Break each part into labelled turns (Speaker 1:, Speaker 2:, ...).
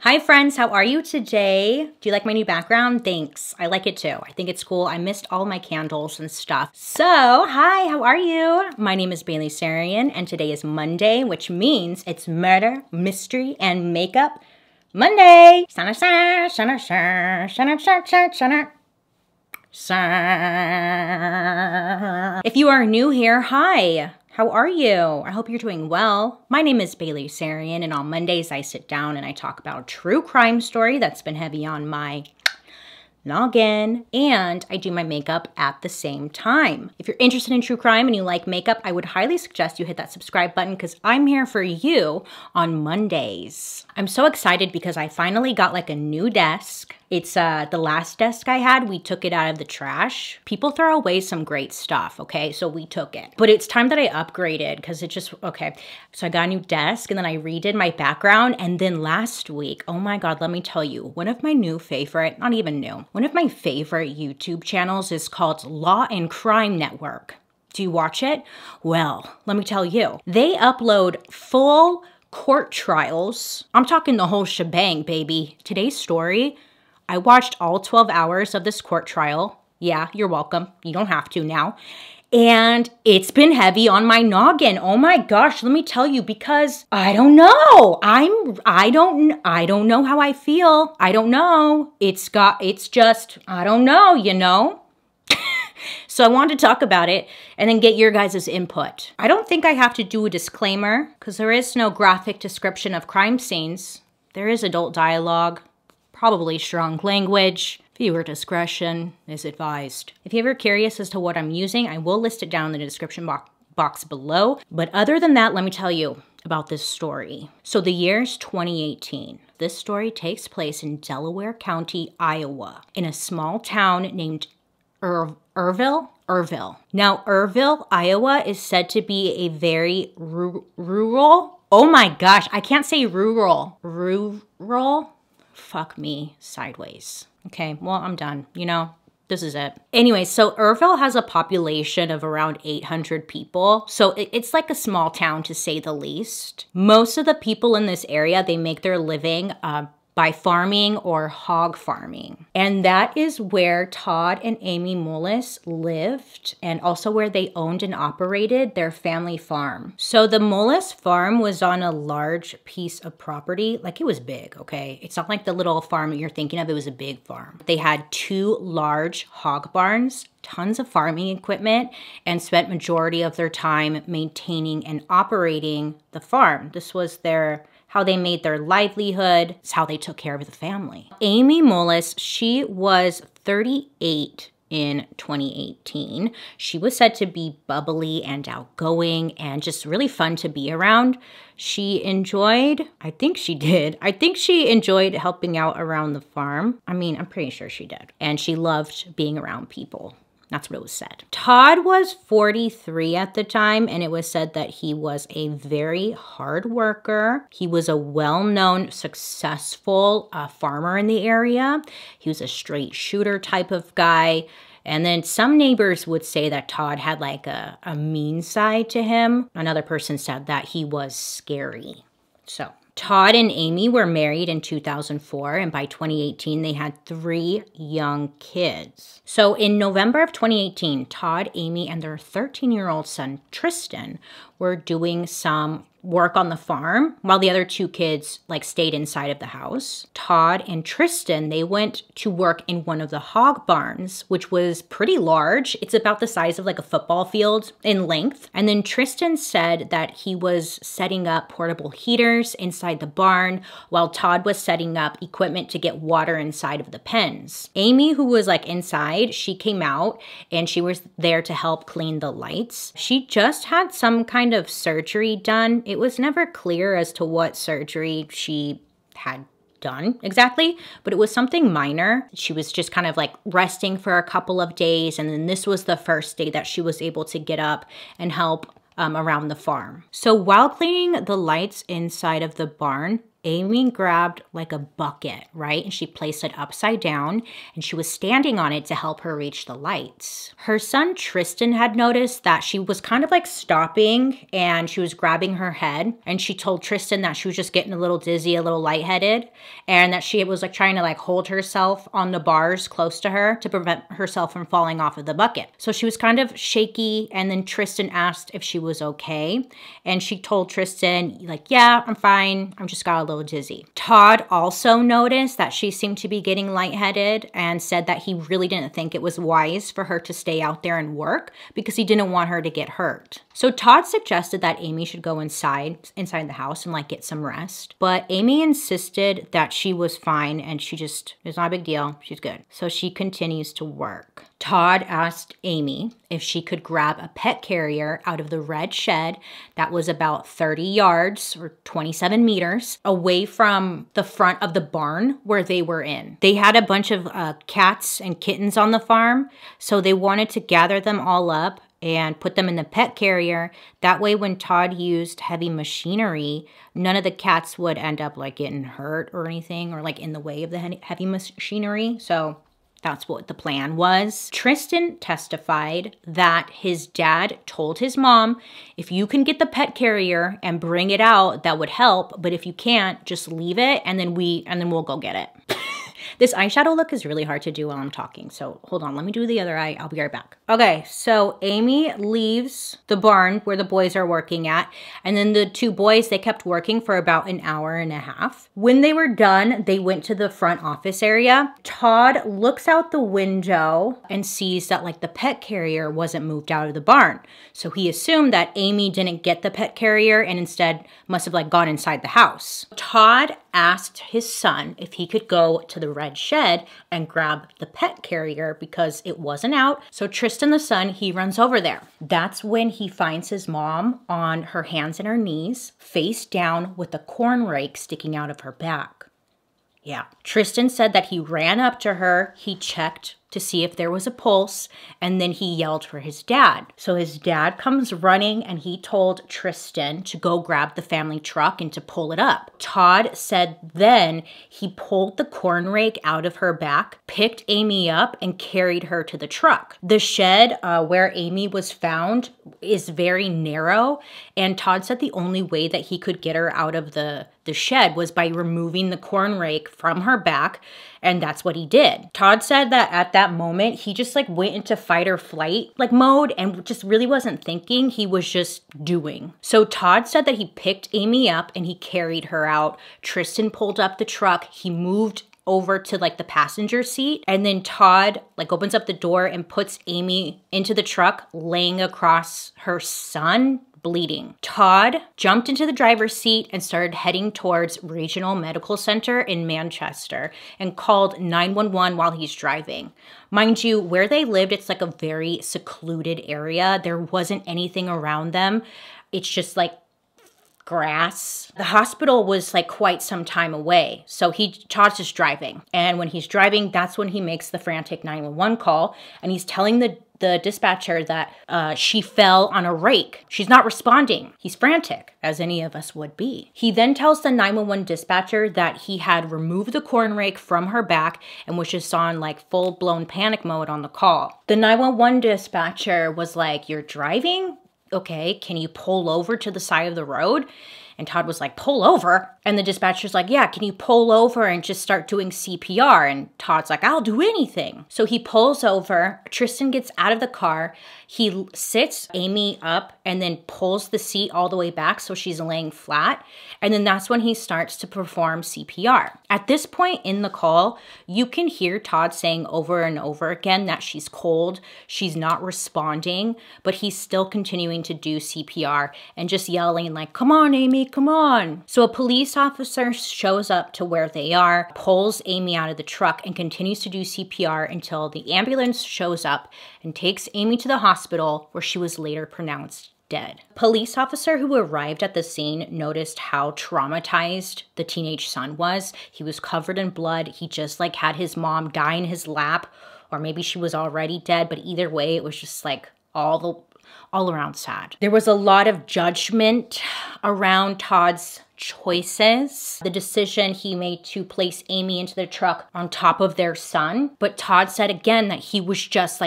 Speaker 1: Hi friends, how are you today? Do you like my new background? Thanks. I like it too. I think it's cool. I missed all my candles and stuff. So, hi, how are you? My name is Baileysarian and today is Monday, which means it's Murder, Mystery, and Makeup Monday. If you are new here, hi. How are you? I hope you're doing well. My name is Baileysarian, and on Mondays I sit down and I talk about a true crime story that's been heavy on my noggin, and I do my makeup at the same time. If you're interested in true crime and you like makeup, I would highly suggest you hit that subscribe button because I'm here for you on Mondays. I'm so excited because I finally got like a new desk. It's the last desk I had, we took it out of the trash. People throw away some great stuff, okay? So we took it. But it's time that I upgraded because it just, okay. So I got a new desk and then I redid my background. And then last week, oh my God, let me tell you, one of my new favorite, not even new, one of my favorite YouTube channels is called Law and Crime Network. Do you watch it? Well, let me tell you, they upload full court trials. I'm talking the whole shebang, baby. Today's story, I watched all 12 hours of this court trial. Yeah, you're welcome. You don't have to now. And it's been heavy on my noggin. Oh my gosh, let me tell you, because I don't know. I don't know how I feel. I don't know. It's just, I don't know, you know? So I wanted to talk about it and then get your guys' input. I don't think I have to do a disclaimer because there is no graphic description of crime scenes. There is adult dialogue. Probably strong language. Viewer discretion is advised. If you're ever curious as to what I'm using, I will list it down in the description box below. But other than that, let me tell you about this story. So the year's 2018. This story takes place in Delaware County, Iowa, in a small town named Irville. Now, Irville, Iowa is said to be a very rural. Oh my gosh, I can't say rural. Rural? Fuck me sideways. Okay, well, I'm done. You know, this is it. Anyway, so Irville has a population of around 800 people. So it's like a small town to say the least. Most of the people in this area, they make their living by farming or hog farming. And that is where Todd and Amy Mullis lived and also where they owned and operated their family farm. So the Mullis farm was on a large piece of property. Like, it was big, okay? It's not like the little farm that you're thinking of. It was a big farm. They had 2 large hog barns, tons of farming equipment, and spent majority of their time maintaining and operating the farm. This was how they made their livelihood. It's how they took care of the family. Amy Mullis, she was 38 in 2018. She was said to be bubbly and outgoing and just really fun to be around. She enjoyed, I think she enjoyed helping out around the farm. I mean, I'm pretty sure she did. And she loved being around people. That's what it was said. Todd was 43 at the time, and it was said that he was a very hard worker. He was a well-known, successful farmer in the area. He was a straight shooter type of guy. And then some neighbors would say that Todd had like a mean side to him. Another person said that he was scary. So Todd and Amy were married in 2004, and by 2018, they had 3 young kids. So in November of 2018, Todd, Amy, and their 13-year-old son, Tristan, were doing some work on the farm while the other 2 kids stayed inside of the house. Todd and Tristan, they went to work in one of the hog barns, which was pretty large. It's about the size of like a football field in length. And then Tristan said that he was setting up portable heaters inside the barn while Todd was setting up equipment to get water inside of the pens. Amy, who was inside, she came out and she was there to help clean the lights. She just had some kind of surgery done. It was never clear as to what surgery she had done exactly, but it was something minor. She was just kind of resting for a couple of days, and then this was the first day that she was able to get up and help around the farm. So while cleaning the lights inside of the barn, Amy grabbed like a bucket, right? And she placed it upside down and she was standing on it to help her reach the lights. Her son Tristan had noticed that she was kind of like stopping and she was grabbing her head. And she told Tristan that she was just getting a little dizzy, a little lightheaded, and that she was like trying to like hold herself on the bars close to her to prevent herself from falling off of the bucket. So she was kind of shaky, and then Tristan asked if she was okay. And she told Tristan like, yeah, I'm fine. I'm just got a little dizzy. Todd also noticed that she seemed to be getting lightheaded and said that he really didn't think it was wise for her to stay out there and work because he didn't want her to get hurt. So Todd suggested that Amy should go inside the house and like get some rest. But Amy insisted that she was fine and it's not a big deal. She's good. So she continues to work. Todd asked Amy if she could grab a pet carrier out of the red shed that was about 30 yards or 27 meters away from the front of the barn where they were in. They had a bunch of cats and kittens on the farm, so they wanted to gather them all up and put them in the pet carrier. That way when Todd used heavy machinery, none of the cats would end up like getting hurt or anything or like in the way of the heavy machinery. So that's what the plan was. Tristan testified that his dad told his mom, if you can get the pet carrier and bring it out, that would help. But if you can't, just leave it and then we'll go get it. This eyeshadow look is really hard to do while I'm talking. So hold on, let me do the other eye. I'll be right back. Okay, so Amy leaves the barn where the boys are working at. And then the two boys, they kept working for about an hour and a half. When they were done, they went to the front office area. Todd looks out the window and sees that like the pet carrier wasn't moved out of the barn. So he assumed that Amy didn't get the pet carrier and instead must have like gone inside the house. Todd asked his son if he could go to the red shed and grab the pet carrier because it wasn't out. So Tristan, the son, he runs over there. That's when he finds his mom on her hands and her knees, face down with a corn rake sticking out of her back. Yeah. Tristan said that he ran up to her, he checked to see if there was a pulse, and then he yelled for his dad. So his dad comes running and he told Tristan to go grab the family truck and to pull it up. Todd said then he pulled the corn rake out of her back, picked Amy up, and carried her to the truck. The shed where Amy was found is very narrow, and Todd said the only way that he could get her out of the shed was by removing the corn rake from her back, and that's what he did. Todd said that at that moment, he just like went into fight or flight like mode and just really wasn't thinking, he was just doing. So Todd said that he picked Amy up and he carried her out. Tristan pulled up the truck, he moved over to like the passenger seat, and then Todd like opens up the door and puts Amy into the truck, laying across her son, bleeding. Todd jumped into the driver's seat and started heading towards Regional Medical Center in Manchester and called 911 while he's driving. Mind you, where they lived, it's like a very secluded area. There wasn't anything around them. It's just like grass. The hospital was like quite some time away. So Todd's just driving. And when he's driving, that's when he makes the frantic 911 call. And he's telling the dispatcher that she fell on a rake. She's not responding. He's frantic, as any of us would be. He then tells the 911 dispatcher that he had removed the corn rake from her back and was just on like full-blown panic mode on the call. The 911 dispatcher was like, "You're driving? Okay, can you pull over to the side of the road?" And Todd was like, "Pull over?" And the dispatcher's like, "Yeah, can you pull over and just start doing CPR?" And Todd's like, "I'll do anything." So he pulls over. Tristan gets out of the car. He sits Amy up and then pulls the seat all the way back so she's laying flat. And then that's when he starts to perform CPR. At this point in the call, you can hear Todd saying over and over again that she's cold, she's not responding, but he's still continuing to do CPR and just yelling like, "Come on, Amy, come on." So a police officer shows up to where they are, pulls Amy out of the truck, and continues to do CPR until the ambulance shows up and takes Amy to the hospital, where she was later pronounced dead. Police officer who arrived at the scene noticed how traumatized the teenage son was. He was covered in blood. He just like had his mom die in his lap, or maybe she was already dead, but either way, it was just like all the all around sad. There was a lot of judgment around Todd's choices, the decision he made to place Amy into the truck on top of their son. But Todd said again that he was just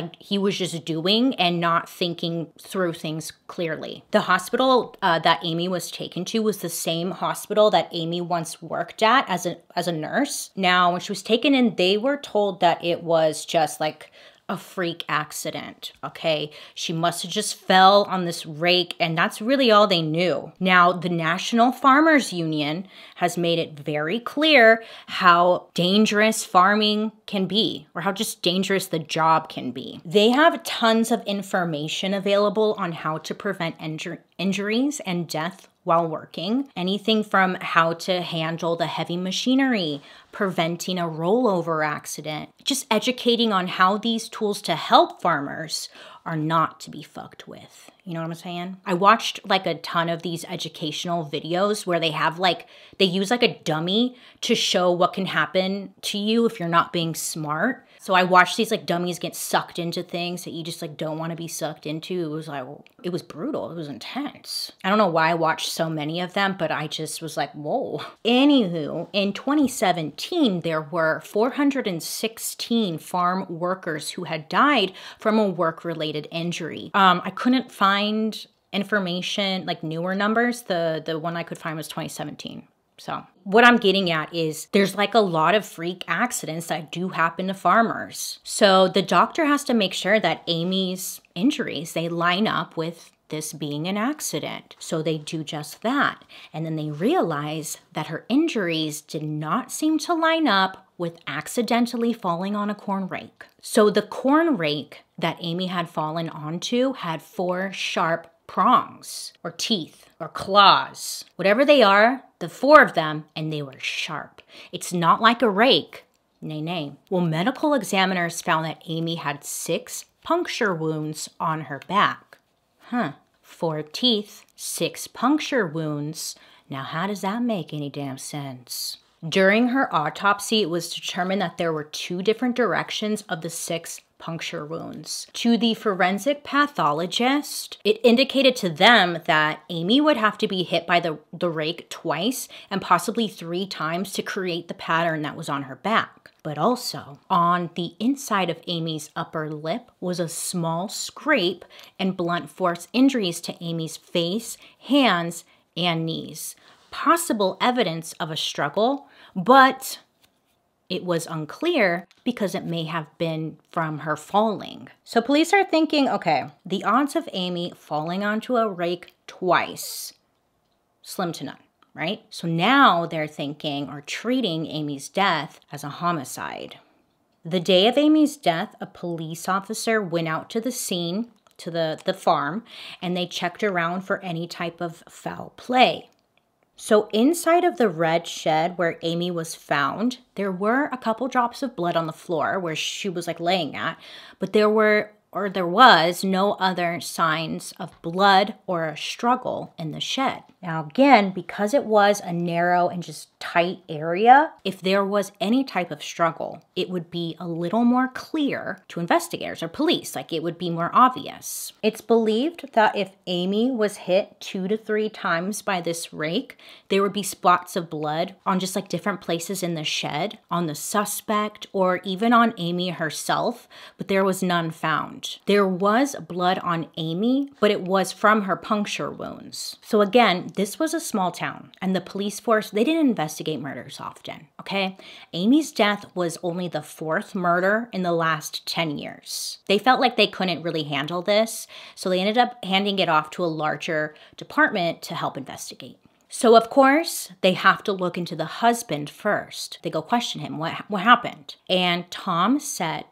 Speaker 1: doing and not thinking through things clearly. The hospital that Amy was taken to was the same hospital that Amy once worked at as a nurse. Now, when she was taken in, they were told that it was just like a freak accident, okay? She must have just fell on this rake, and that's really all they knew. Now, the National Farmers Union has made it very clear how dangerous farming can be, or how just dangerous the job can be. They have tons of information available on how to prevent injuries and death while working. Anything from how to handle the heavy machinery, preventing a rollover accident, just educating on how these tools to help farmers are not to be fucked with. You know what I'm saying? I watched like a ton of these educational videos where they have they use like a dummy to show what can happen to you if you're not being smart. So I watched these like dummies get sucked into things that you just like don't want to be sucked into. It was like, it was brutal. It was intense. I don't know why I watched so many of them, but I just was like, whoa. Anywho, in 2017, there were 416 farm workers who had died from a work-related injury. I couldn't find information, like newer numbers. The one I could find was 2017. So what I'm getting at is there's like a lot of freak accidents that do happen to farmers. So the doctor has to make sure that Amy's injuries, they line up with this being an accident. So they do just that. And then they realize that her injuries did not seem to line up with accidentally falling on a corn rake. So the corn rake that Amy had fallen onto had 4 sharp prongs or teeth or claws, whatever they are, the 4 of them, and they were sharp. It's not like a rake. Nay. Well, medical examiners found that Amy had 6 puncture wounds on her back. 4 teeth, 6 puncture wounds. Now, how does that make any damn sense? During her autopsy, it was determined that there were 2 different directions of the 6 puncture wounds. To the forensic pathologist, it indicated to them that Amy would have to be hit by the rake twice and possibly 3 times to create the pattern that was on her back. But also, on the inside of Amy's upper lip was a small scrape and blunt force injuries to Amy's face, hands, and knees. Possible evidence of a struggle, but it was unclear because it may have been from her falling. So police are thinking, okay, the odds of Amy falling onto a rake twice, slim to none, right? So now they're thinking or treating Amy's death as a homicide. The day of Amy's death, a police officer went out to the scene, to the farm, and they checked around for any type of foul play. So inside of the red shed where Amy was found, there were a couple drops of blood on the floor where she was like laying at, but there was no other signs of blood or a struggle in the shed. Now again, because it was a narrow and just tight area, if there was any type of struggle, it would be a little more clear to investigators or police, like it would be more obvious. It's believed that if Amy was hit 2 to 3 times by this rake, there would be spots of blood on just like different places in the shed, on the suspect, or even on Amy herself, but there was none found. There was blood on Amy, but it was from her puncture wounds. So again, this was a small town, and the police force, they didn't investigate murders often, okay? Amy's death was only the 4th murder in the last 10 years. They felt like they couldn't really handle this, so they ended up handing it off to a larger department to help investigate. So of course, they have to look into the husband first. They go question him, what happened? And Todd. So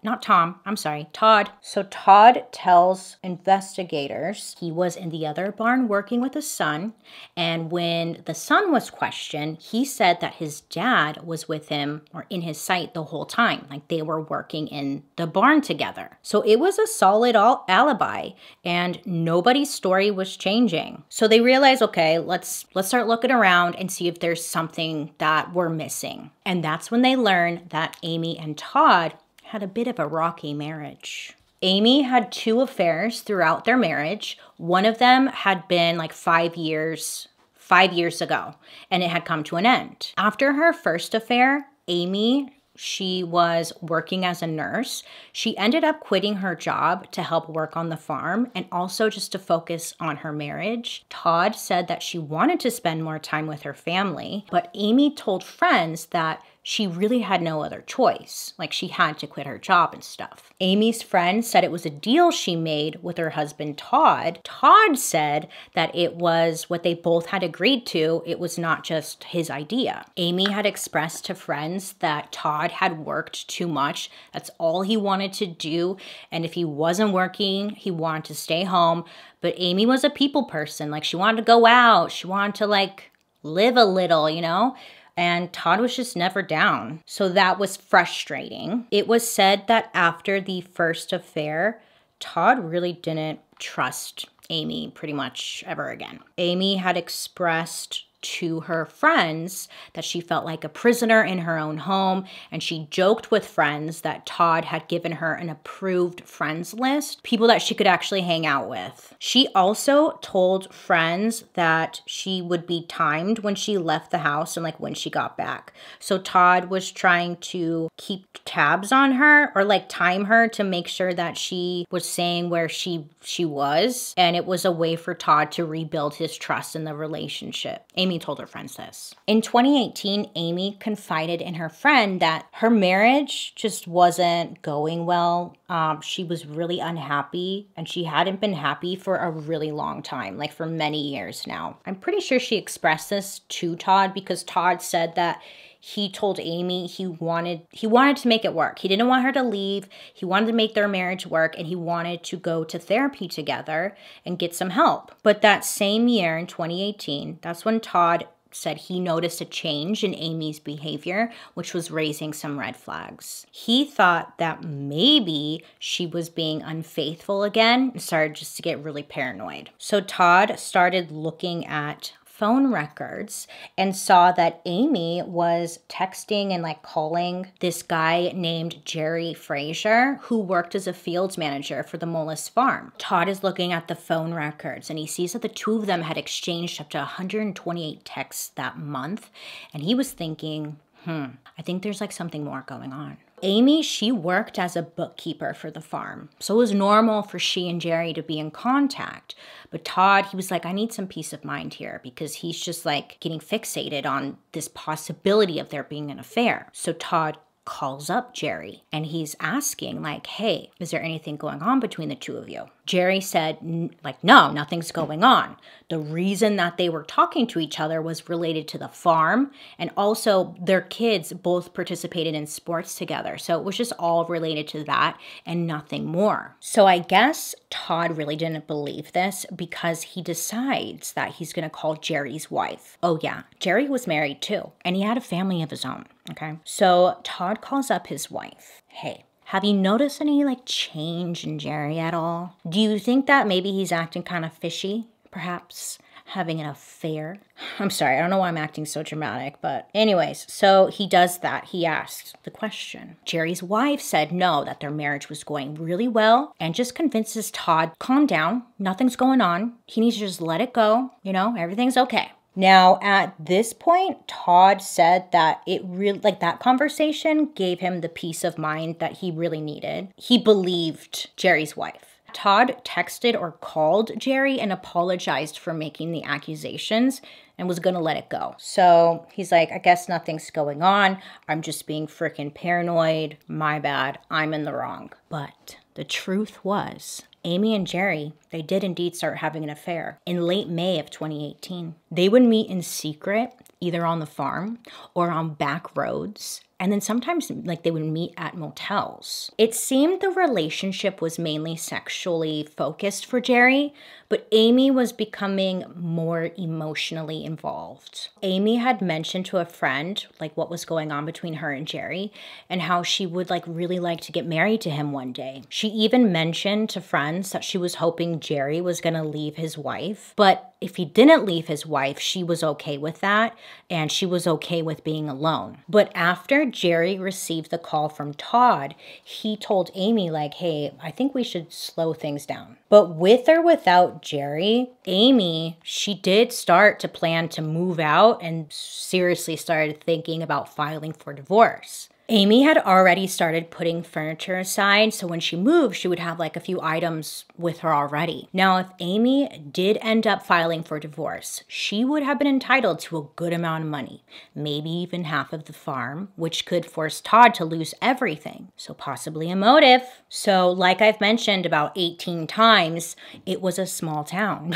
Speaker 1: Todd tells investigators he was in the other barn working with his son. And when the son was questioned, he said that his dad was with him or in his sight the whole time. Like they were working in the barn together. So it was a solid alibi and nobody's story was changing. So they realized, okay, let's start looking around and see if there's something that we're missing. And that's when they learned that Amy and Todd had a bit of a rocky marriage. Amy had 2 affairs throughout their marriage. One of them had been like 5 years ago, and it had come to an end. After her first affair, Amy, she was working as a nurse. She ended up quitting her job to help work on the farm and also just to focus on her marriage. Todd said that she wanted to spend more time with her family, but Amy told friends that she really had no other choice. Like, she had to quit her job and stuff. Amy's friend said it was a deal she made with her husband, Todd. Todd said that it was what they both had agreed to. It was not just his idea. Amy had expressed to friends that Todd had worked too much. That's all he wanted to do. And if he wasn't working, he wanted to stay home. But Amy was a people person. Like, she wanted to go out. She wanted to, like, live a little, you know? And Todd was just never down. So that was frustrating. It was said that after the first affair, Todd really didn't trust Amy pretty much ever again. Amy had expressed to her friends that she felt like a prisoner in her own home, and she joked with friends that Todd had given her an approved friends list, people that she could actually hang out with. She also told friends that she would be timed when she left the house and like when she got back. So Todd was trying to keep tabs on her or like time her to make sure that she was saying where she was, and it was a way for Todd to rebuild his trust in the relationship. Amy told her friends this. In 2018, Amy confided in her friend that her marriage just wasn't going well. She was really unhappy, and she hadn't been happy for a really long time, like for many years now. I'm pretty sure she expressed this to Todd because Todd said that he told Amy he wanted to make it work. He didn't want her to leave. He wanted to make their marriage work, and he wanted to go to therapy together and get some help. But that same year in 2018, that's when Todd said he noticed a change in Amy's behavior, which was raising some red flags. He thought that maybe she was being unfaithful again and started just to get really paranoid. So Todd started looking at phone records and saw that Amy was texting and like calling this guy named Jerry Frazier, who worked as a fields manager for the Mullis farm. Todd is looking at the phone records and he sees that the two of them had exchanged up to 128 texts that month. And he was thinking, I think there's like something more going on. Amy, she worked as a bookkeeper for the farm, so it was normal for she and Jerry to be in contact. But Todd, he was like, I need some peace of mind here because he's just like getting fixated on this possibility of there being an affair. So Todd calls up Jerry and he's asking like, hey, is there anything going on between the two of you? Jerry said, like, no, nothing's going on. The reason that they were talking to each other was related to the farm, and also their kids both participated in sports together. So it was just all related to that and nothing more. So I guess Todd really didn't believe this because he decides that he's going to call Jerry's wife. Oh yeah, Jerry was married too, and he had a family of his own, okay? So Todd calls up his wife. Hey, have you noticed any like change in Jerry at all? Do you think that maybe he's acting kind of fishy? Perhaps having an affair? I'm sorry, I don't know why I'm acting so dramatic, but anyways, so he does that. He asks the question. Jerry's wife said no, that their marriage was going really well, and just convinces Todd, calm down, nothing's going on. He needs to just let it go, you know, everything's okay. Now, at this point, Todd said that it really, like that conversation gave him the peace of mind that he really needed. He believed Jerry's wife. Todd texted or called Jerry and apologized for making the accusations and was gonna let it go. So he's like, I guess nothing's going on. I'm just being freaking paranoid. My bad. I'm in the wrong. But the truth was, Amy and Jerry, they did indeed start having an affair in late May of 2018. They would meet in secret, either on the farm or on back roads. And then sometimes like they would meet at motels. It seemed the relationship was mainly sexually focused for Jerry, but Amy was becoming more emotionally involved. Amy had mentioned to a friend like what was going on between her and Jerry and how she would like really like to get married to him one day. She even mentioned to friends that she was hoping Jerry was gonna leave his wife, but if he didn't leave his wife, she was okay with that, and she was okay with being alone. But after Jerry received the call from Todd, he told Amy like, hey, I think we should slow things down. But with or without Jerry, Amy, she did start to plan to move out and seriously started thinking about filing for divorce. Amy had already started putting furniture aside, so when she moved, she would have like a few items with her already. Now, if Amy did end up filing for divorce, she would have been entitled to a good amount of money, maybe even half of the farm, which could force Todd to lose everything, so possibly a motive. So like I've mentioned about 18 times, it was a small town.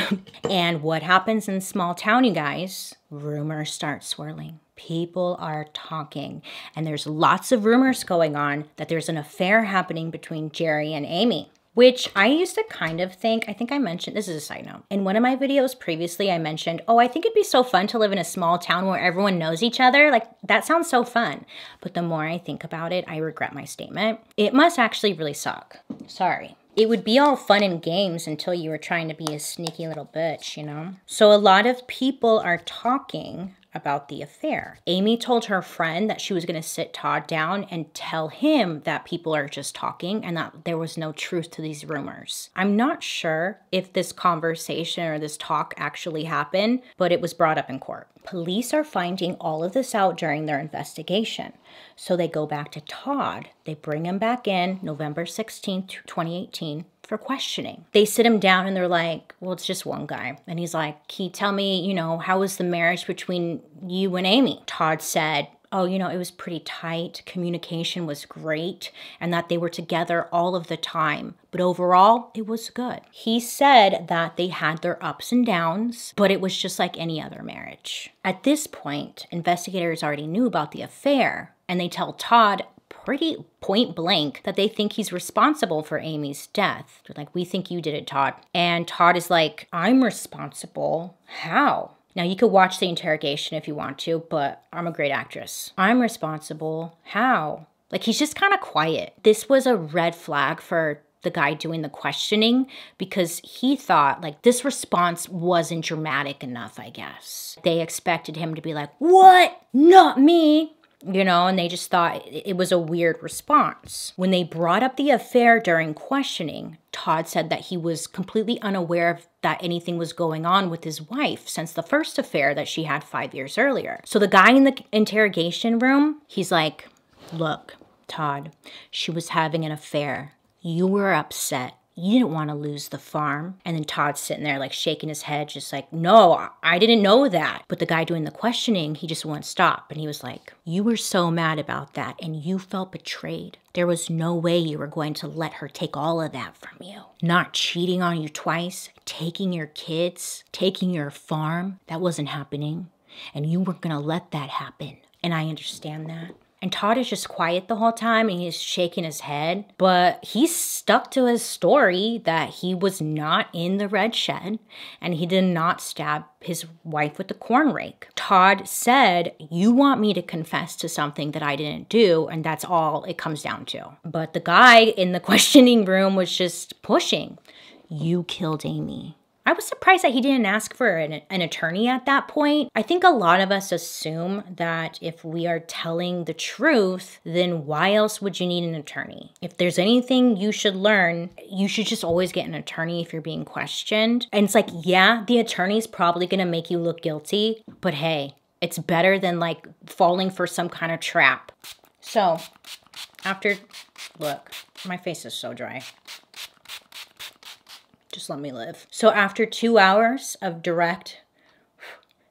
Speaker 1: And what happens in small town, you guys? Rumors start swirling. People are talking, and there's lots of rumors going on that there's an affair happening between Jerry and Amy, which I used to kind of think, I think I mentioned, this is a side note. In one of my videos previously, I mentioned, oh, I think it'd be so fun to live in a small town where everyone knows each other. Like, that sounds so fun. But the more I think about it, I regret my statement. It must actually really suck. Sorry. It would be all fun and games until you were trying to be a sneaky little bitch, you know? So a lot of people are talking about the affair. Amy told her friend that she was going to sit Todd down and tell him that people are just talking and that there was no truth to these rumors. I'm not sure if this conversation or this talk actually happened, but it was brought up in court. Police are finding all of this out during their investigation. So they go back to Todd. They bring him back in November 16th, 2018 for questioning. They sit him down and they're like, well, it's just one guy. And he's like, can you tell me, how was the marriage between you and Amy? Todd said, oh, it was pretty tight. Communication was great and that they were together all of the time. But overall, it was good. He said that they had their ups and downs, but it was just like any other marriage. At this point, investigators already knew about the affair, and they tell Todd pretty point blank that they think he's responsible for Amy's death. They're like, we think you did it, Todd. And Todd is like, I'm responsible? How? Now, you could watch the interrogation if you want to, but I'm a great actress. I'm responsible? How? Like, he's just kind of quiet. This was a red flag for the guy doing the questioning because he thought, like, this response wasn't dramatic enough, I guess. They expected him to be like, what? Not me. And they just thought it was a weird response. When they brought up the affair during questioning, Todd said that he was completely unaware of that anything was going on with his wife since the first affair that she had 5 years earlier. So the guy in the interrogation room, he's like, look, Todd, she was having an affair. You were upset. You didn't want to lose the farm. And then Todd's sitting there like shaking his head, just like, no, I didn't know that. But the guy doing the questioning, he just wouldn't stop. And he was like, you were so mad about that and you felt betrayed. There was no way you were going to let her take all of that from you. Not cheating on you twice, taking your kids, taking your farm. That wasn't happening. And you weren't going to let that happen. And I understand that. And Todd is just quiet the whole time and he's shaking his head. But he's stuck to his story that he was not in the red shed and he did not stab his wife with the corn rake. Todd said, you want me to confess to something that I didn't do, and that's all it comes down to. But the guy in the questioning room was just pushing. You killed Amy. I was surprised that he didn't ask for an attorney at that point. I think a lot of us assume that if we are telling the truth, then why else would you need an attorney? If there's anything you should learn, you should just always get an attorney if you're being questioned. And it's like, yeah, the attorney's probably gonna make you look guilty, but hey, it's better than like falling for some kind of trap. So look, my face is so dry. Just let me live. So after 2 hours of direct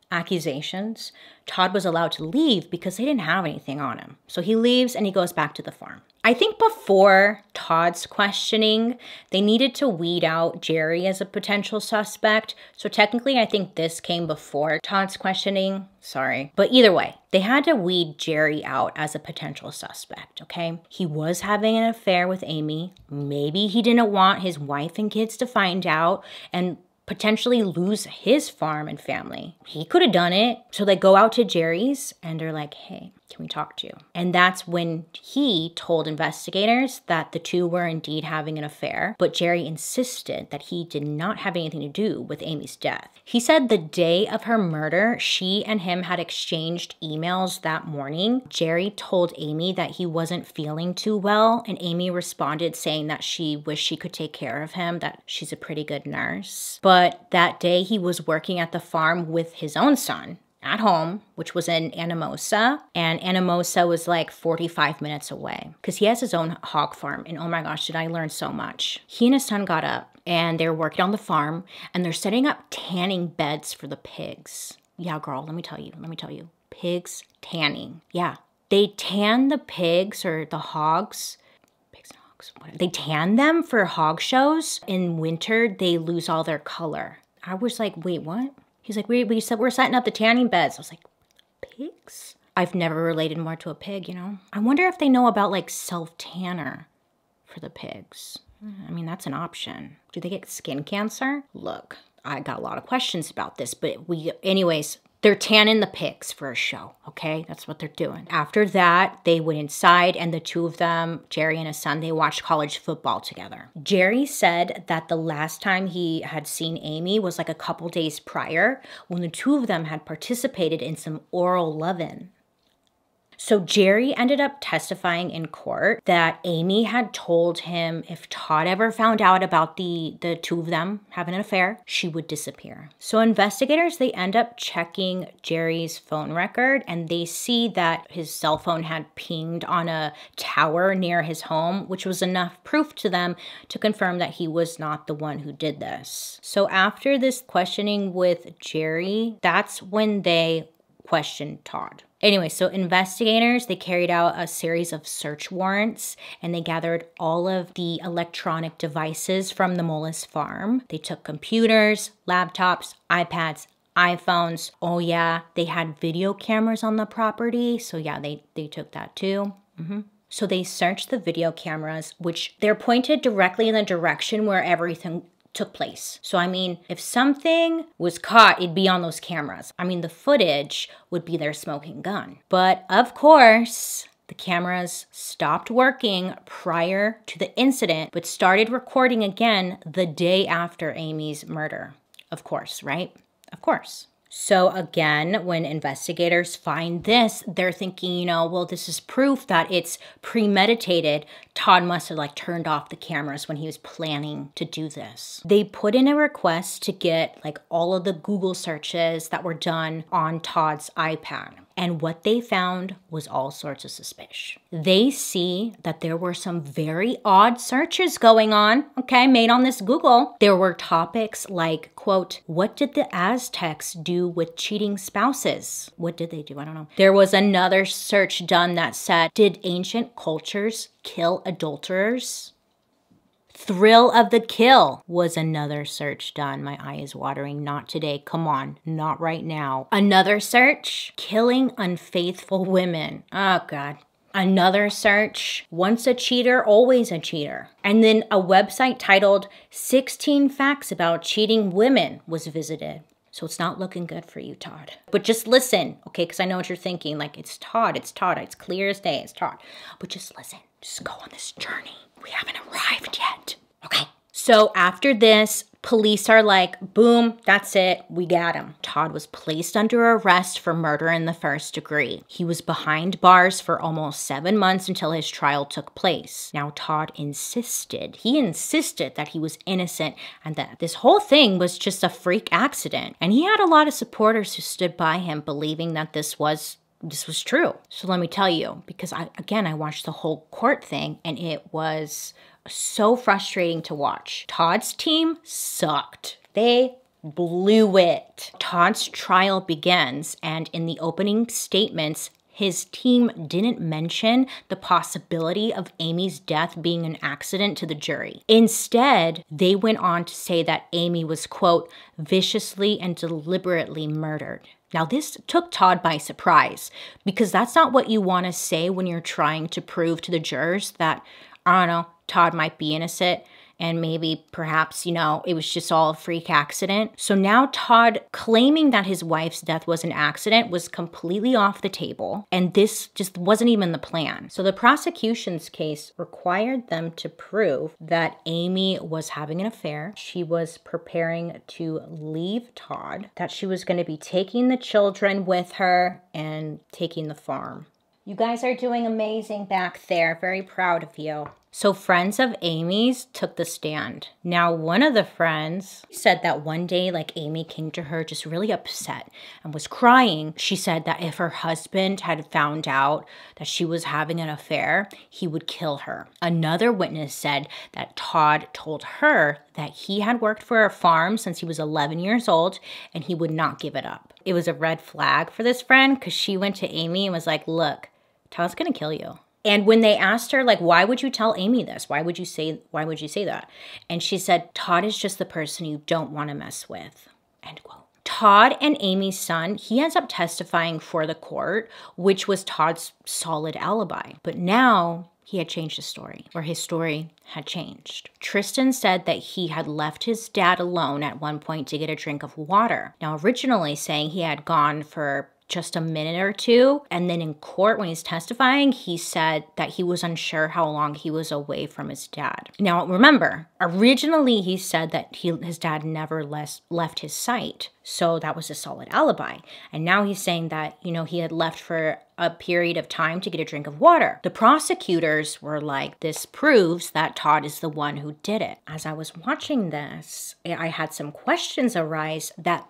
Speaker 1: accusations, Todd was allowed to leave because they didn't have anything on him. So he leaves and he goes back to the farm. I think before Todd's questioning, they needed to weed out Jerry as a potential suspect. So technically, I think this came before Todd's questioning. Sorry. But either way, they had to weed Jerry out as a potential suspect, okay? He was having an affair with Amy. Maybe he didn't want his wife and kids to find out and potentially lose his farm and family. He could have done it. So they go out to Jerry's and they're like, hey, Can we talk to you? And that's when he told investigators that the two were indeed having an affair, but Jerry insisted that he did not have anything to do with Amy's death. He said the day of her murder, she and him had exchanged emails that morning. Jerry told Amy that he wasn't feeling too well, and Amy responded saying that she wished she could take care of him, that she's a pretty good nurse. But that day he was working at the farm with his own son at home, which was in Anamosa, and Anamosa was like 45 minutes away because he has his own hog farm. And oh my gosh, did I learn so much. He and his son got up and they're working on the farm and they're setting up tanning beds for the pigs. Yeah, girl, let me tell you, pigs tanning. Yeah, they tan the pigs or the hogs. They tan them for hog shows. In winter, they lose all their color. I was like, wait, what? He's like, we said we're setting up the tanning beds. I was like, pigs? I've never related more to a pig, you know? I wonder if they know about like self-tanner for the pigs. I mean, that's an option. Do they get skin cancer? Look, I got a lot of questions about this, but anyways, they're tanning the pigs for a show, okay? That's what they're doing. After that, they went inside and the two of them, Jerry and his son, they watched college football together. Jerry said that the last time he had seen Amy was like a couple days prior when the two of them had participated in some oral lovin'. So Jerry ended up testifying in court that Amy had told him if Todd ever found out about the two of them having an affair, she would disappear. So investigators, they end up checking Jerry's phone record and they see that his cell phone had pinged on a tower near his home, which was enough proof to them to confirm that he was not the one who did this. So after this questioning with Jerry, that's when they questioned Todd. Anyway, so investigators, they carried out a series of search warrants and they gathered all of the electronic devices from the Mullis farm. They took computers, laptops, iPads, iPhones. Oh yeah, they had video cameras on the property. So yeah, they took that too. So they searched the video cameras, which they're pointed directly in the direction where everything took place. So, I mean, if something was caught, it'd be on those cameras. I mean, the footage would be their smoking gun. But of course, the cameras stopped working prior to the incident, but started recording again the day after Amy's murder. Of course, right? Of course. So again, when investigators find this, they're thinking, you know, well, this is proof that it's premeditated. Todd must have like turned off the cameras when he was planning to do this. They put in a request to get like all of the Google searches that were done on Todd's iPad. And what they found was all sorts of suspicious. They see that there were some very odd searches going on, okay, made on this Google. There were topics like, quote, what did the Aztecs do with cheating spouses? What did they do? I don't know. There was another search done that said, did ancient cultures kill adulterers? Thrill of the kill was another search done. My eye is watering. Not today. Come on. Not right now. Another search. Killing unfaithful women. Oh, God. Another search. Once a cheater, always a cheater. And then a website titled 16 Facts About Cheating Women was visited. So it's not looking good for you, Todd. But just listen, okay? Because I know what you're thinking. Like, it's Todd. It's Todd. It's clear as day. It's Todd. But just listen. Just go on this journey. We haven't arrived yet. Okay. So after this, police are like, boom, that's it. We got him. Todd was placed under arrest for murder in the first degree. He was behind bars for almost 7 months until his trial took place. Now, Todd insisted that he was innocent and that this whole thing was just a freak accident. And he had a lot of supporters who stood by him believing that this was true. So let me tell you, because I watched the whole court thing and it was so frustrating to watch. Todd's team sucked. They blew it. Todd's trial begins, and in the opening statements, his team didn't mention the possibility of Amy's death being an accident to the jury. Instead, they went on to say that Amy was, quote, viciously and deliberately murdered. Now, this took Todd by surprise because that's not what you want to say when you're trying to prove to the jurors that, I don't know, Todd might be innocent and maybe perhaps, you know, it was just all a freak accident. So now Todd claiming that his wife's death was an accident was completely off the table, and this just wasn't even the plan. So the prosecution's case required them to prove that Amy was having an affair. She was preparing to leave Todd, that she was going to be taking the children with her and taking the farm. You guys are doing amazing back there. Very proud of you. So friends of Amy's took the stand. Now, one of the friends said that one day, like, Amy came to her just really upset and was crying. She said that if her husband had found out that she was having an affair, he would kill her. Another witness said that Todd told her that he had worked for a farm since he was 11 years old and he would not give it up. It was a red flag for this friend because she went to Amy and was like, look, Todd's gonna kill you. And when they asked her, like, why would you tell Amy this? Why would you say that? And she said, Todd is just the person you don't want to mess with, end quote. Todd and Amy's son, he ends up testifying for the court, which was Todd's solid alibi. But now he had changed his story, or his story had changed. Tristan said that he had left his dad alone at one point to get a drink of water. Now, originally saying he had gone for just a minute or two, and then in court when he's testifying, he said that he was unsure how long he was away from his dad. Now remember, originally he said that his dad never left his sight, so that was a solid alibi. And now he's saying that, you know, he had left for a period of time to get a drink of water. The prosecutors were like, this proves that Todd is the one who did it. As I was watching this, I had some questions arise that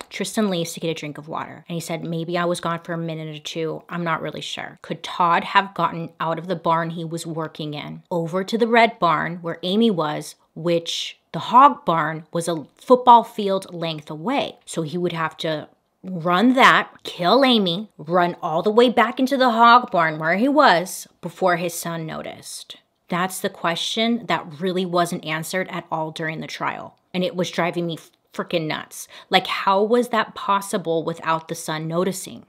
Speaker 1: Tristan leaves to get a drink of water. And he said, maybe I was gone for a minute or two. I'm not really sure. Could Todd have gotten out of the barn he was working in over to the red barn where Amy was, which the hog barn was a football field length away. So he would have to run that, kill Amy, run all the way back into the hog barn where he was before his son noticed. That's the question that really wasn't answered at all during the trial. And it was driving me freaking nuts. Like, how was that possible without the son noticing?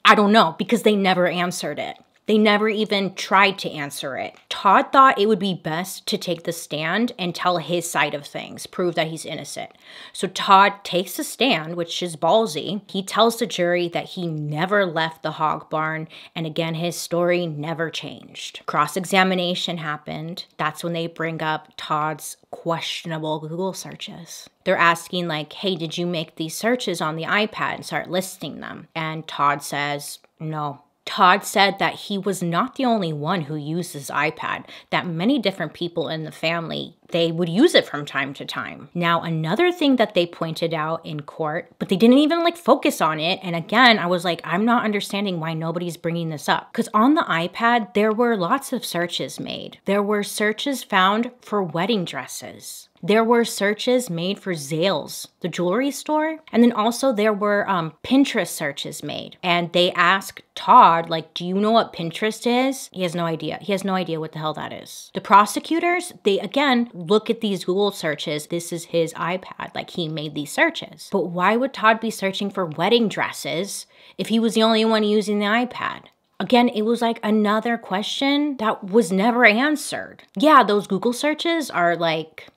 Speaker 1: I don't know, because they never answered it. They never even tried to answer it. Todd thought it would be best to take the stand and tell his side of things, prove that he's innocent. So Todd takes the stand, which is ballsy. He tells the jury that he never left the hog barn, and again, his story never changed. Cross-examination happened. That's when they bring up Todd's questionable Google searches. They're asking like, hey, did you make these searches on the iPad and start listing them? And Todd says, no. Todd said that he was not the only one who used his iPad, that many different people in the family, they would use it from time to time. Now, another thing that they pointed out in court, but they didn't even like focus on it. And again, I was like, I'm not understanding why nobody's bringing this up. Because on the iPad, there were lots of searches made. There were searches found for wedding dresses. There were searches made for Zales, the jewelry store. And then also there were Pinterest searches made. And they asked Todd, like, do you know what Pinterest is? He has no idea. He has no idea what the hell that is. The prosecutors, they again look at these Google searches. This is his iPad. Like, he made these searches. But why would Todd be searching for wedding dresses if he was the only one using the iPad? Again, it was like another question that was never answered. Yeah, those Google searches are like,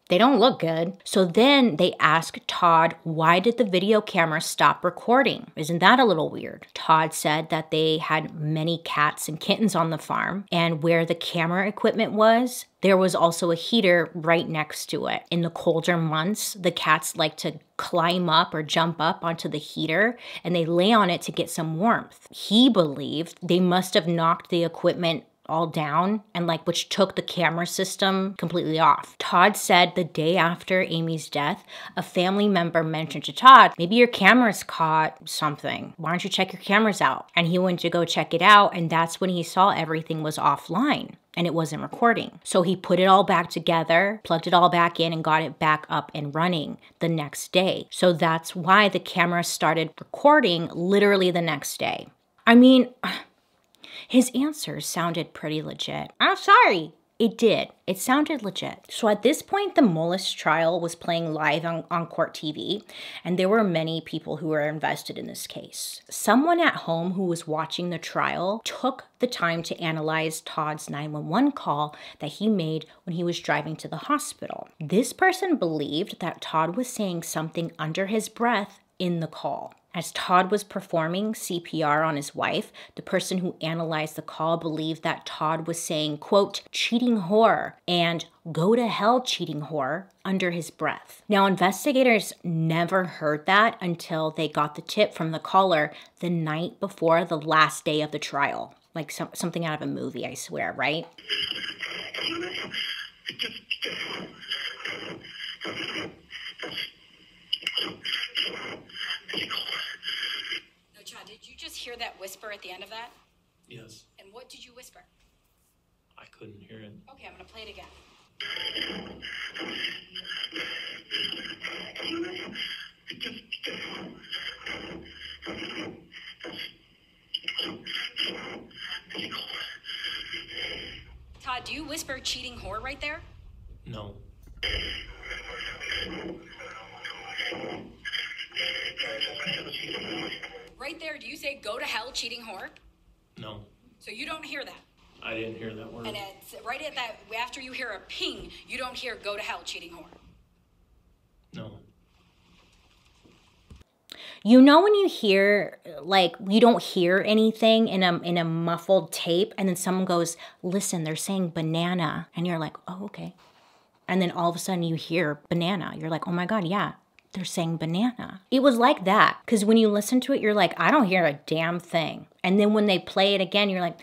Speaker 1: they don't look good. So then they asked Todd, why did the video camera stop recording? Isn't that a little weird? Todd said that they had many cats and kittens on the farm, and where the camera equipment was, there was also a heater right next to it. In the colder months, the cats like to climb up or jump up onto the heater and they lay on it to get some warmth. He believed they must have knocked the equipment all down and like which took the camera system completely off. Todd said the day after Amy's death, a family member mentioned to Todd, maybe your camera's caught something. Why don't you check your cameras out? And he went to go check it out, and that's when he saw everything was offline and it wasn't recording. So he put it all back together, plugged it all back in, and got it back up and running the next day. So that's why the camera started recording literally the next day. I mean, his answers sounded pretty legit. I'm sorry. It did. It sounded legit. So at this point, the Mullis trial was playing live on court TV, and there were many people who were invested in this case. Someone at home who was watching the trial took the time to analyze Todd's 911 call that he made when he was driving to the hospital. This person believed that Todd was saying something under his breath in the call. As Todd was performing CPR on his wife, the person who analyzed the call believed that Todd was saying, quote, cheating whore and go to hell cheating whore under his breath. Now, investigators never heard that until they got the tip from the caller the night before the last day of the trial. Like something out of a movie, I swear, right?
Speaker 2: Did you just hear that whisper at the end of that?
Speaker 3: Yes.
Speaker 2: And what did you whisper?
Speaker 3: I couldn't hear it.
Speaker 2: Okay, I'm gonna play it again. Todd, do you whisper cheating whore right there?
Speaker 3: No.
Speaker 2: Right there, do you say go to hell cheating whore?
Speaker 3: No.
Speaker 2: So you don't hear that?
Speaker 3: I didn't hear that word.
Speaker 2: And it's right at that, after you hear a ping, you don't hear go to hell cheating whore?
Speaker 3: No.
Speaker 1: You know when you hear, like, you don't hear anything in a muffled tape, and then someone goes, listen, they're saying banana. And you're like, oh, okay. And then all of a sudden you hear banana. You're like, oh my God, yeah, they're saying banana. It was like that. Because when you listen to it, you're like, I don't hear a damn thing. And then when they play it again, you're like,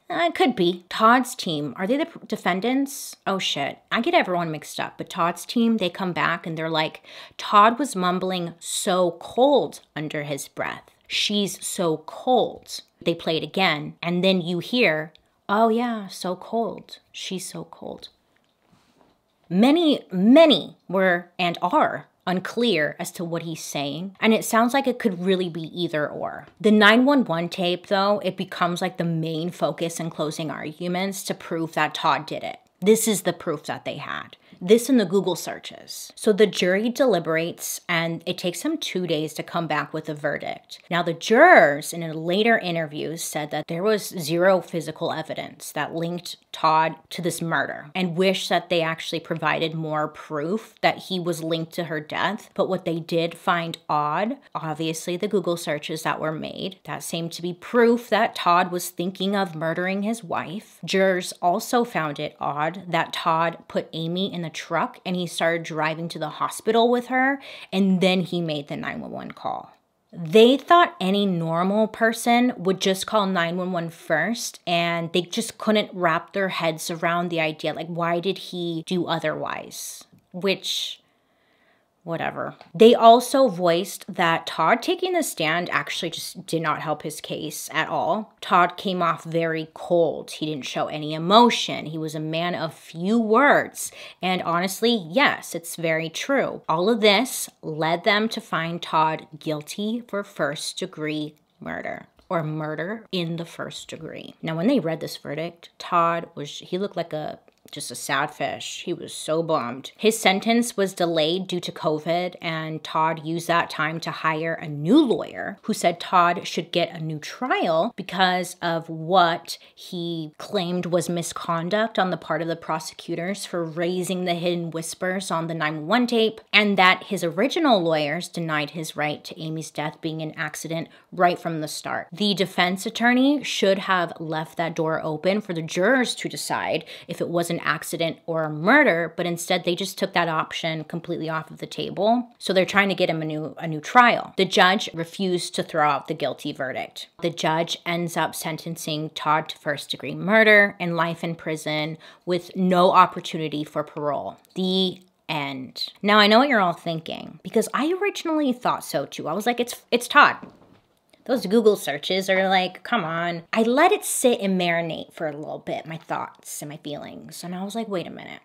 Speaker 1: it could be. Todd's team, are they the defendants? Oh shit, I get everyone mixed up. But Todd's team, they come back and they're like, Todd was mumbling so cold under his breath. She's so cold. They play it again. And then you hear, oh yeah, so cold. She's so cold. Many were and are unclear as to what he's saying, and it sounds like it could really be either or. The 911 tape, though, it becomes like the main focus in closing arguments to prove that Todd did it. This is the proof that they had. This and the Google searches. So the jury deliberates, and it takes them 2 days to come back with a verdict. Now, the jurors in a later interview said that there was zero physical evidence that linked Todd to this murder, and wish that they actually provided more proof that he was linked to her death. But what they did find odd, obviously the Google searches that were made, that seemed to be proof that Todd was thinking of murdering his wife. Jurors also found it odd that Todd put Amy in the truck and he started driving to the hospital with her, and then he made the 911 call. They thought any normal person would just call 911 first, and they just couldn't wrap their heads around the idea, like, why did he do otherwise? Which, whatever. They also voiced that Todd taking the stand actually just did not help his case at all. Todd came off very cold. He didn't show any emotion. He was a man of few words. And honestly, yes, it's very true. All of this led them to find Todd guilty for first-degree murder, or murder in the first degree. Now, when they read this verdict, Todd he looked like just a sad fish. He was so bummed. His sentence was delayed due to COVID, and Todd used that time to hire a new lawyer who said Todd should get a new trial because of what he claimed was misconduct on the part of the prosecutors for raising the hidden whispers on the 911 tape, and that his original lawyers denied his right to Amy's death being an accident right from the start. The defense attorney should have left that door open for the jurors to decide if it was an accident or a murder, but instead they just took that option completely off of the table. So they're trying to get him a new trial. The judge refused to throw out the guilty verdict. The judge ends up sentencing Todd to first-degree murder and life in prison with no opportunity for parole. The end. Now, I know what you're all thinking, because I originally thought so too. I was like, it's Todd. Those Google searches are like, come on. I let it sit and marinate for a little bit, my thoughts and my feelings. And I was like, wait a minute.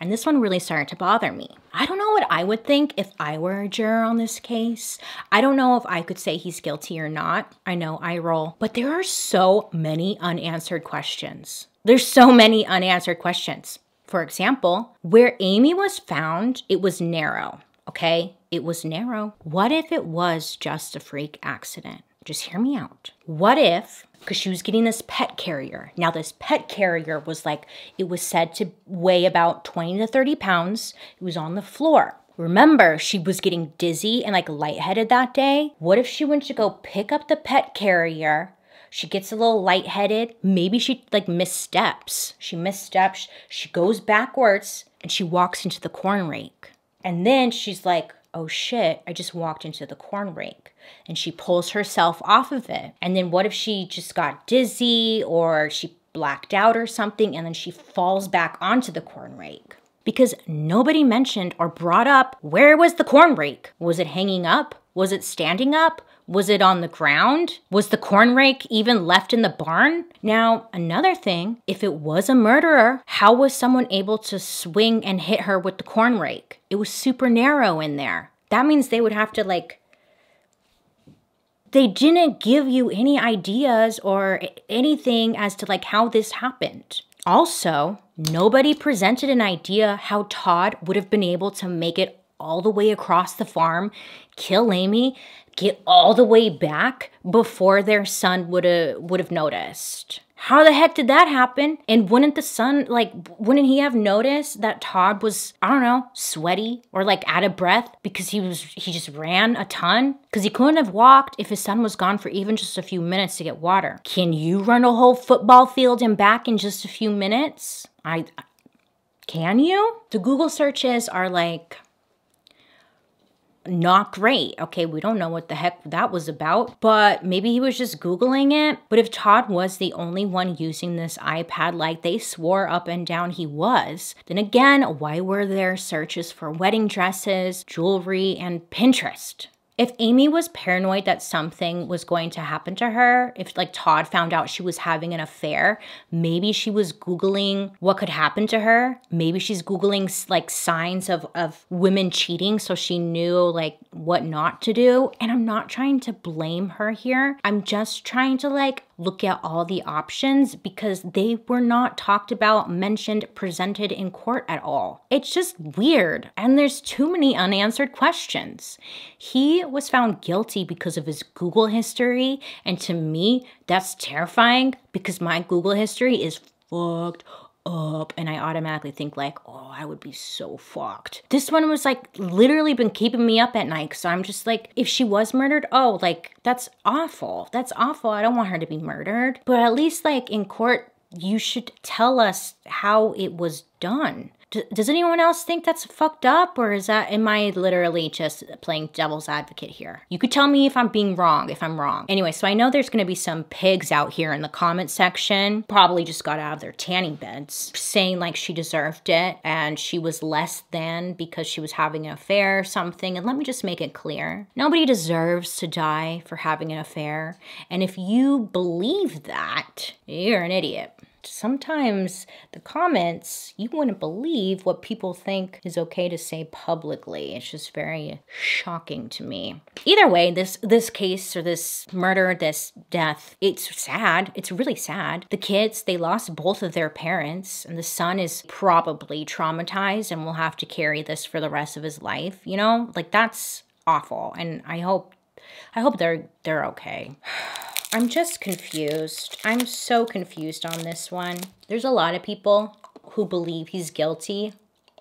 Speaker 1: And this one really started to bother me. I don't know what I would think if I were a juror on this case. I don't know if I could say he's guilty or not. I know I roll. But there are so many unanswered questions. There's so many unanswered questions. For example, where Amy was found, it was narrow, okay? It was narrow. What if it was just a freak accident? Just hear me out. What if, because she was getting this pet carrier. Now this pet carrier was like, it was said to weigh about 20 to 30 pounds. It was on the floor. Remember, she was getting dizzy and like lightheaded that day. What if she went to go pick up the pet carrier? She gets a little lightheaded. Maybe she like missteps. She missteps. She goes backwards and she walks into the corn rake. And then she's like, oh shit, I just walked into the corn rake. And she pulls herself off of it. And then what if she just got dizzy or she blacked out or something and then she falls back onto the corn rake? Because nobody mentioned or brought up, where was the corn rake? Was it hanging up? Was it standing up? Was it on the ground? Was the corn rake even left in the barn? Now, another thing, if it was a murderer, how was someone able to swing and hit her with the corn rake? It was super narrow in there. That means they would have to like, they didn't give you any ideas or anything as to like how this happened. Also, nobody presented an idea how Todd would have been able to make it all the way across the farm, kill Amy, get all the way back before their son would have noticed. How the heck did that happen? And wouldn't the son, like, wouldn't he have noticed that Todd was, I don't know, sweaty or like out of breath because he just ran a ton? Because he couldn't have walked if his son was gone for even just a few minutes to get water. Can you run a whole football field and back in just a few minutes? Can you? The Google searches are like, not great. Okay, we don't know what the heck that was about, but maybe he was just Googling it. But if Todd was the only one using this iPad like they swore up and down he was, then again, why were there searches for wedding dresses, jewelry, and Pinterest? If Amy was paranoid that something was going to happen to her, if like Todd found out she was having an affair, maybe she was Googling what could happen to her. Maybe she's Googling like signs of women cheating so she knew like what not to do. And I'm not trying to blame her here. I'm just trying to like look at all the options because they were not talked about, mentioned, presented in court at all. It's just weird. And there's too many unanswered questions. He was found guilty because of his Google history. And to me, that's terrifying because my Google history is fucked up. And I automatically think like, oh, I would be so fucked. This one was like literally been keeping me up at night. So I'm just like, if she was murdered, oh, like that's awful. That's awful. I don't want her to be murdered. But at least like in court, you should tell us how it was done. Does anyone else think that's fucked up, or am I literally just playing devil's advocate here? You could tell me if I'm being wrong, if I'm wrong. Anyway, so I know there's gonna be some pigs out here in the comment section, probably just got out of their tanning beds, saying like she deserved it and she was less than because she was having an affair or something. And let me just make it clear. Nobody deserves to die for having an affair. And if you believe that, you're an idiot. Sometimes the comments, you wouldn't believe what people think is okay to say publicly. It's just very shocking to me. Either way, this case or this murder, this death, it's sad. It's really sad. The kids, they lost both of their parents, and the son is probably traumatized and will have to carry this for the rest of his life. You know, like that's awful. And I hope they're okay. I'm just confused. I'm so confused on this one. There's a lot of people who believe he's guilty,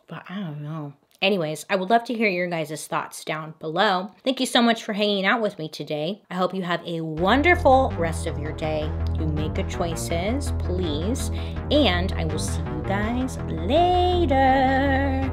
Speaker 1: but I don't know. Anyways, I would love to hear your guys' thoughts down below. Thank you so much for hanging out with me today. I hope you have a wonderful rest of your day. You make good choices, please. And I will see you guys later.